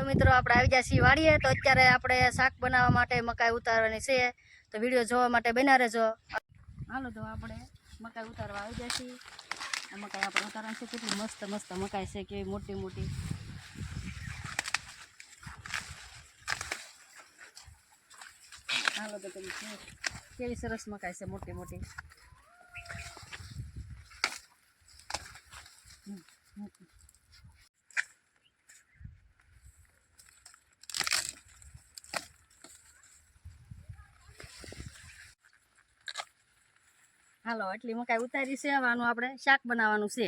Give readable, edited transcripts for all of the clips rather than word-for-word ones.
મિત્રો આપણે આવી ગયા છીએ વાડીએ તો અત્યારે આપણે શાક બનાવવા માટે મકાઈ ઉતારવાની છે તો વિડીયો જોવા માટે બન્યા રહેજો। હાલો તો આપણે મકાઈ ઉતારવા આવી ગયા છીએ। આ મકાઈ આપણે ઉતારવાની છે, કેટલી મસ્ત મસ્ત મકાઈ છે, કેવી મોટી મોટી। હાલો તો કેવી સરસ મકાઈ છે, મોટી મોટી। હાલો એટલી મકાઈ ઉતારી છે, હવે આનું આપણે શાક બનાવવાનું છે।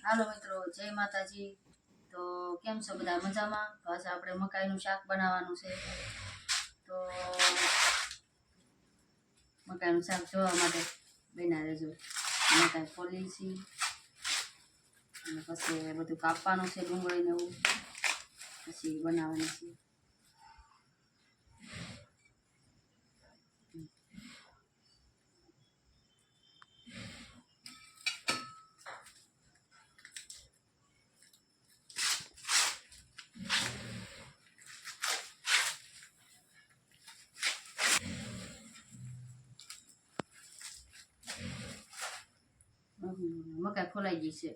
હાલો મિત્રો, જય માતાજી। તો કેમ છો બધા? મજામાં? તો આજે આપણે મકાઈનું શાક બનાવવાનું છે। તો મકાઈનું શાક જોવા માટે બન્યા રહેજો। મકાઈ ફોલી છે અને પછી બધું કાપવાનું છે, ડુંગળી ને એવું પછી બનાવવાનું છે। મકાઈ ફોલાઈ ગઈ છે,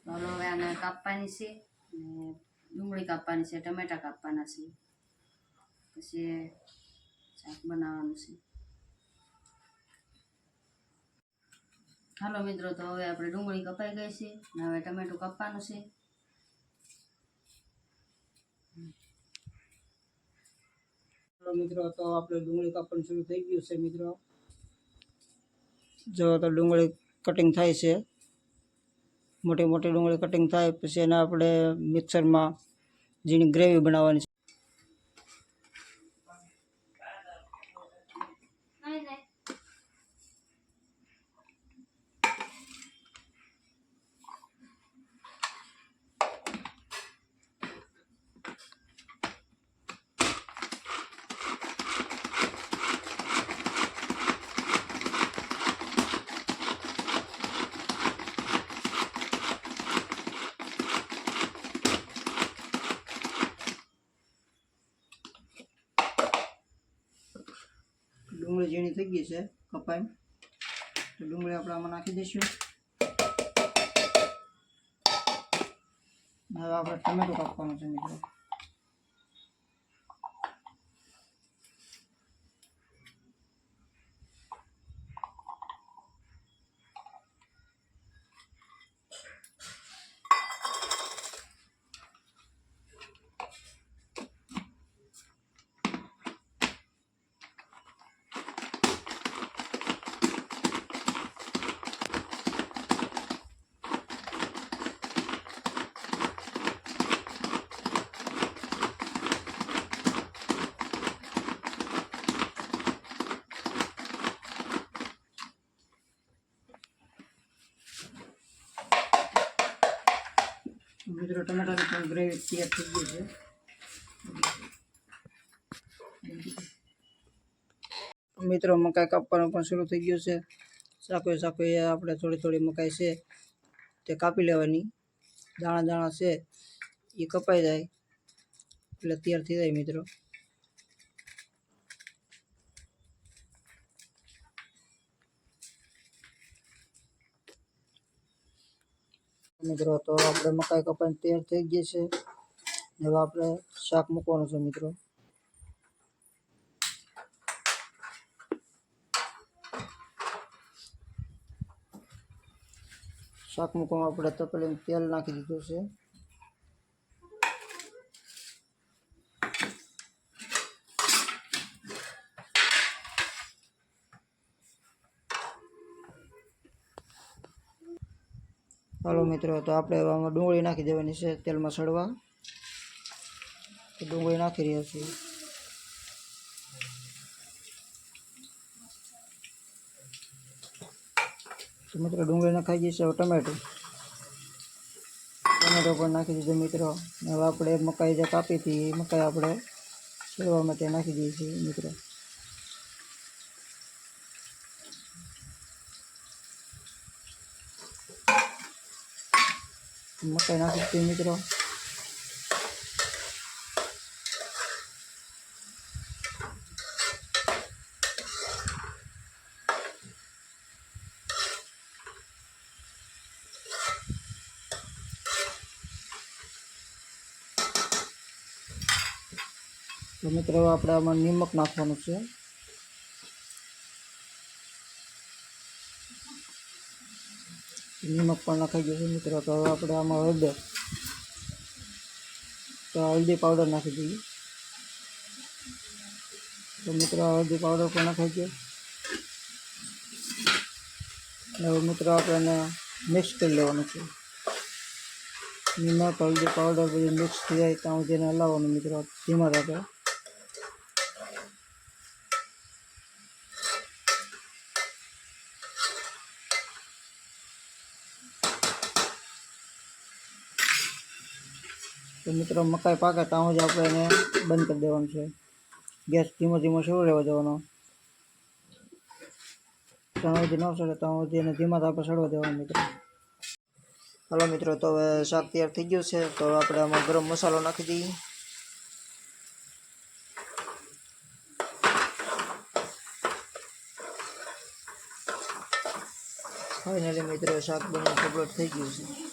ચાલો હવે આને કાપવાની છે અને ડુંગળી કાપવાની છે, ટમેટા કાપવાના છે, પછી શાક બનાવવાનું છે। હાલો મિત્રો, તો હવે આપણે ડુંગળી કપાઈ ગઈ છે અને હવે ટમેટું કાપવાનું છે। हेलो मित्रों, तो આપણે ડુંગળી કાપવાનું શરૂ થઈ ગયું છે। મિત્રો જો તો ડુંગળી કટિંગ થાય છે, મોટી મોટી ડુંગળી કટિંગ થાય પછી એને આપણે મિક્સરમાં જેની ગ્રેવી બનાવવાની છે। ડુંગળી ઝીણી થઈ ગઈ છે કપાઈ, તો ડુંગળી આપણે આમાં નાખી દઈશું। હવે આપણે ટમેટું કાપવાનું છે મિત્રો। મિત્રો ટમેટાની પણ ગ્રેવી તૈયાર થઈ ગઈ છે। મિત્રો મકાઈ કાપવાનું પણ શરૂ થઈ ગયું છે। ચાકુ આપણે થોડી થોડી મકાઈ છે તે કાપી લેવાની, દાણા દાણા છે એ કપાઈ જાય એટલે તૈયાર થઈ જાય મિત્રો। મિત્રો તો આપણે મકાઈ કપાઈને તૈયાર થઈ ગઈ છે, હવે આપણે શાક મૂકવાનું છે મિત્રો। શાક મૂકવામાં આપણે તપેલીમાં તેલ નાખી દીધું છે। હાલો મિત્રો, તો આપણે હવે આમાં ડુંગળી નાખી દેવાની છે તેલમાં સડવા, તો ડુંગળી નાખી રહ્યા છીએ। તો મિત્રો ડુંગળી નાખાઈ ગઈ છે, હવે ટમેટો પણ નાખી દીધું મિત્રો। હવે આપણે મકાઈ જે કાપી હતી એ મકાઈ આપણે સડવા માટે નાખી દઈએ છીએ મિત્રો। મકાઈ નાખી દીધી મિત્રો। તો મિત્રો હવે આપણે આમાં નિમક નાખવાનું છે. નિમક પણ નાખાઈ ગયું છે મિત્રો. તો હવે આપણે આમાં હળદર, તો હળદી પાવડર નાખી દઈએ. તો મિત્રો હળદી પાવડર પણ નાખાઈ ગયો. હવે મિત્રો આપણે એને મિક્સ કરી લેવાનું છે. નિમક, હળદી પાવડર બધું મિક્સ થઈ જાય ત્યાં સુધી એને હલાવવાનું મિત્રો ધીમા તાપે. તો મિત્રો મકાઈ પાકે ત્યાં સુધી આપણે એને બંધ કરી દેવાનું છે. ગેસ ધીમો ધીમો શરૂ રહેવા દેવાનો. ત્યાં સુધી ન સડે ત્યાં સુધી એને ધીમા તાપે સડવા દેવાનું મિત્રો. હાલો મિત્રો, તો હવે શાક તૈયાર થઈ ગયું છે. તો આપણે આમાં ગરમ મસાલો નાખી દઈએ. ફાઇનલી મિત્રો શાક બની કમ્પ્લીટ થઈ ગયું છે.